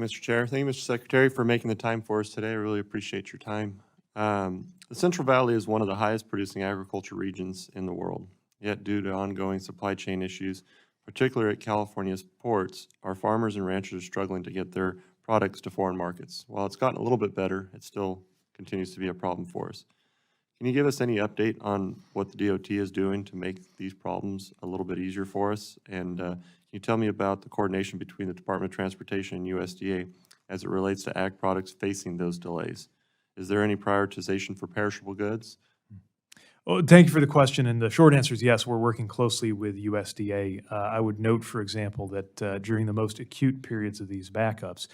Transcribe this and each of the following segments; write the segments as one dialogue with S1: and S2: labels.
S1: Mr. Chair. Thank you, Mr. Secretary, for making the time for us today. I really appreciate your time. The Central Valley is one of the highest producing agriculture regions in the world. Yet due to ongoing supply chain issues, particularly at California's ports, our farmers and ranchers are struggling to get their products to foreign markets. While it's gotten a little bit better, it still continues to be a problem for us. Can you give us any update on what the DOT is doing to make these problems a little bit easier for us? And can you tell me about the coordination between the Department of Transportation and USDA as it relates to ag products facing those delays? Is there any prioritization for perishable goods?
S2: Well, thank you for the question, and the short answer is yes, we're working closely with USDA. I would note, for example, that during the most acute periods of these backups,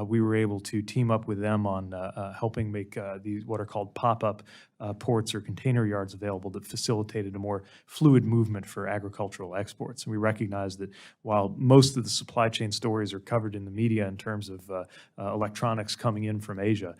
S2: we were able to team up with them on helping make these what are called pop-up ports or container yards available that facilitated a more fluid movement for agricultural exports. And we recognize that while most of the supply chain stories are covered in the media in terms of electronics coming in from Asia,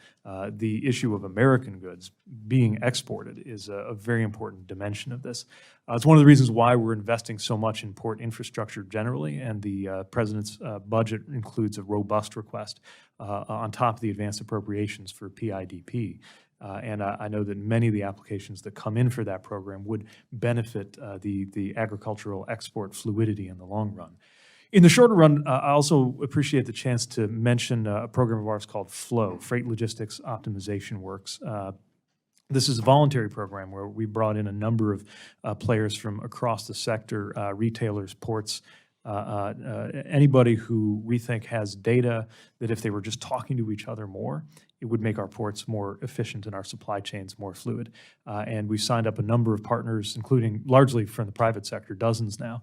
S2: the issue of American goods being exported is a very important dimension of this. It's one of the reasons why we're investing so much in port infrastructure generally, and the President's budget includes a robust request on top of the advanced appropriations for PIDP. And I know that many of the applications that come in for that program would benefit the agricultural export fluidity in the long run. In the shorter run, I also appreciate the chance to mention a program of ours called FLOW, Freight Logistics Optimization Works. This is a voluntary program where we brought in a number of players from across the sector, retailers, ports, anybody who we think has data that if they were just talking to each other more, it would make our ports more efficient and our supply chains more fluid. And we've signed up a number of partners, including largely from the private sector, dozens now,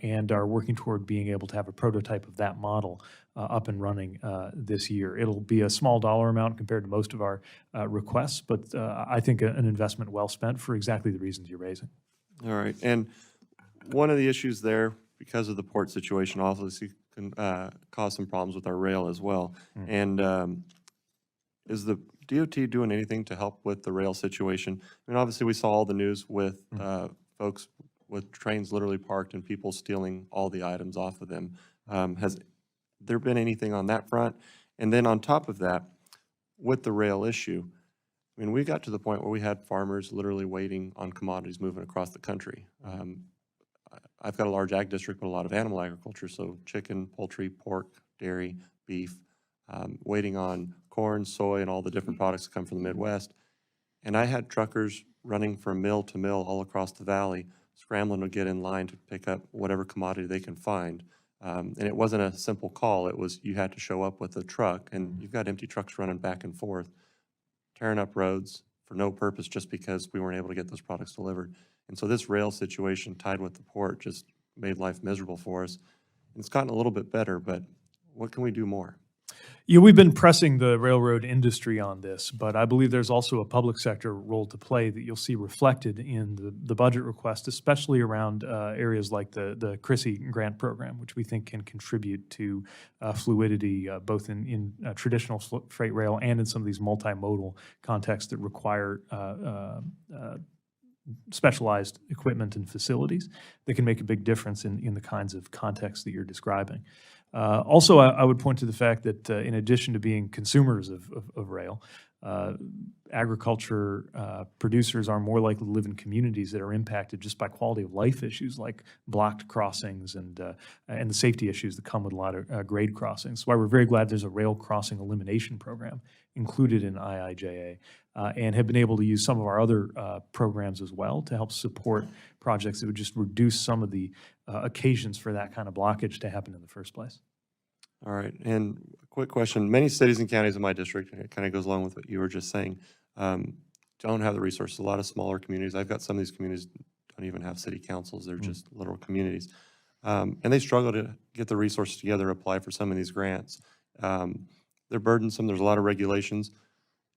S2: and are working toward being able to have a prototype of that model up and running this year. It'll be a small dollar amount compared to most of our requests, but I think an investment well spent for exactly the reasons you're raising.
S1: All right. And one of the issues there, because of the port situation, obviously can cause some problems with our rail as well. And is the DOT doing anything to help with the rail situation? I mean, obviously we saw all the news with folks with trains literally parked and people stealing all the items off of them. Has there been anything on that front? And then on top of that, with the rail issue, I mean, we got to the point where we had farmers literally waiting on commodities moving across the country. I've got a large ag district, but a lot of animal agriculture, so chicken, poultry, pork, dairy, beef, waiting on corn, soy, and all the different products that come from the Midwest. And I had truckers running from mill to mill all across the valley, scrambling to get in line to pick up whatever commodity they can find. And it wasn't a simple call. It was you had to show up with a truck, and you've got empty trucks running back and forth, tearing up roads for no purpose just because we weren't able to get those products delivered. And so this rail situation tied with the port just made life miserable for us. And it's gotten a little bit better, but what can we do more?
S2: Yeah, we've been pressing the railroad industry on this, but I believe there's also a public sector role to play that you'll see reflected in the budget request, especially around areas like the CRISI grant program, which we think can contribute to fluidity both in traditional freight rail and in some of these multimodal contexts that require specialized equipment and facilities that can make a big difference in the kinds of contexts that you're describing. Also, I would point to the fact that in addition to being consumers of rail, agriculture producers are more likely to live in communities that are impacted just by quality of life issues like blocked crossings and the safety issues that come with a lot of grade crossings. That's why we're very glad there's a rail crossing elimination program included in IIJA and have been able to use some of our other programs as well to help support projects that would just reduce some of the occasions for that kind of blockage to happen in the first place.
S1: All right, and a quick question. Many cities and counties in my district, and it kind of goes along with what you were just saying, don't have the resources. A lot of smaller communities. I've got some of these communities don't even have city councils. They're just little communities. And they struggle to get the resources together to apply for some of these grants. They're burdensome. There's a lot of regulations.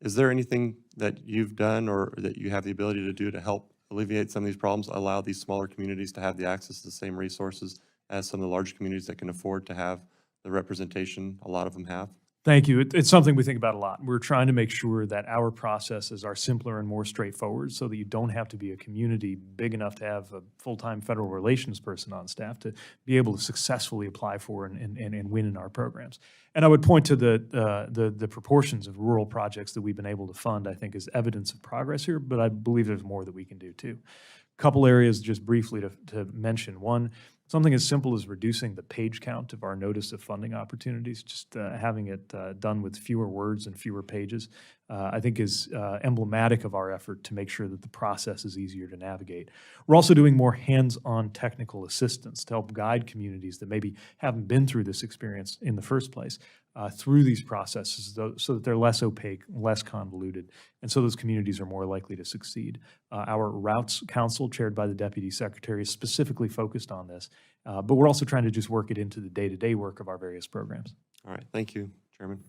S1: Is there anything that you've done or that you have the ability to do to help alleviate some of these problems, allow these smaller communities to have the access to the same resources as some of the large communities that can afford to have the representation a lot of them have?
S2: Thank you. It's something we think about a lot. We're trying to make sure that our processes are simpler and more straightforward so that you don't have to be a community big enough to have a full-time federal relations person on staff to be able to successfully apply for and win in our programs. And I would point to the proportions of rural projects that we've been able to fund, I think, as evidence of progress here, but I believe there's more that we can do too. Couple areas just briefly to mention. One, something as simple as reducing the page count of our notice of funding opportunities, just having it done with fewer words and fewer pages, I think is emblematic of our effort to make sure that the process is easier to navigate. We're also doing more hands-on technical assistance to help guide communities that maybe haven't been through this experience in the first place through these processes so that they're less opaque, less convoluted, and so those communities are more likely to succeed. Our Routes Council, chaired by the Deputy Secretary, is specifically focused on this, but we're also trying to just work it into the day-to-day work of our various programs.
S1: All right, thank you, Chairman.